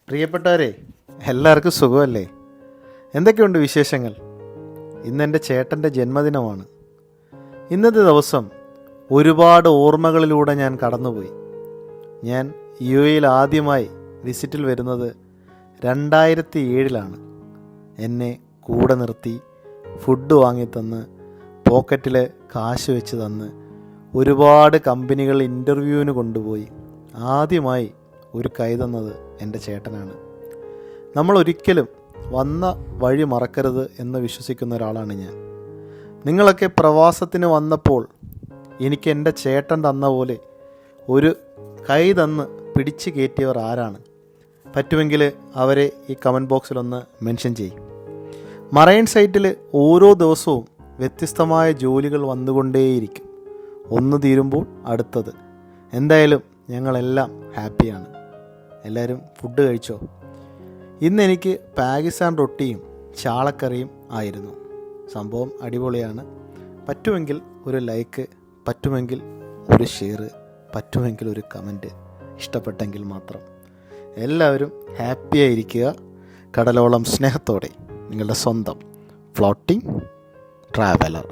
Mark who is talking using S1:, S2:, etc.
S1: പ്രിയപ്പെട്ടവരെ, എല്ലാവർക്കും സുഖമല്ലേ? എന്തൊക്കെയുണ്ട് വിശേഷങ്ങൾ? ഇന്നെൻ്റെ ചേട്ടൻ്റെ ജന്മദിനമാണ്. ഇന്നത്തെ ദിവസം ഒരുപാട് ഓർമ്മകളിലൂടെ ഞാൻ കടന്നുപോയി. ഞാൻ യു.എയിൽ ആദ്യമായി വിസിറ്റിൽ വരുന്നത് 2007 എന്നെ കൂടെ നിർത്തി ഫുഡ് വാങ്ങിത്തന്ന് പോക്കറ്റിൽ കാശ് വെച്ച് തന്ന് ഒരുപാട് കമ്പനികൾ ഇൻ്റർവ്യൂവിന് കൊണ്ടുപോയി ആദ്യമായി ഒരു കൈ തന്നത് എൻ്റെ ചേട്ടനാണ്. നമ്മൾ ഒരിക്കലും വന്ന വഴി മറക്കരുത് എന്ന് വിശ്വസിക്കുന്ന ഒരാളാണ് ഞാൻ. നിങ്ങളൊക്കെ പ്രവാസത്തിന് വന്നപ്പോൾ എനിക്ക് എൻ്റെ ചേട്ടൻ തന്ന പോലെ ഒരു കൈ തന്ന് പിടിച്ച് കയറ്റിയവർ ആരാണ്? പറ്റുമെങ്കിൽ അവരെ ഈ കമൻറ്റ് ബോക്സിലൊന്ന് മെൻഷൻ ചെയ്യും. മറൈൻ സൈറ്റിൽ ഓരോ ദിവസവും വ്യത്യസ്തമായ ജോലികൾ വന്നുകൊണ്ടേയിരിക്കും. ഒന്ന് തീരുമ്പോൾ അടുത്തത്. എന്തായാലും ഞങ്ങളെല്ലാം ഹാപ്പിയാണ്. എല്ലാവരും ഫുഡ് കഴിച്ചോ? ഇന്നെനിക്ക് പാകിസ്ഥാൻ റൊട്ടിയും ചാളക്കറിയും ആയിരുന്നു. സംഭവം അടിപൊളിയാണ്. പറ്റുമെങ്കിൽ ഒരു ലൈക്ക്, പറ്റുമെങ്കിൽ ഒരു ഷെയർ, പറ്റുമെങ്കിൽ ഒരു കമൻറ്റ്. ഇഷ്ടപ്പെട്ടെങ്കിൽ മാത്രം. എല്ലാവരും ഹാപ്പിയായിരിക്കുക. കടലോളം സ്നേഹത്തോടെ നിങ്ങളുടെ സ്വന്തം ഫ്ലോട്ടിംഗ് ട്രാവലർ.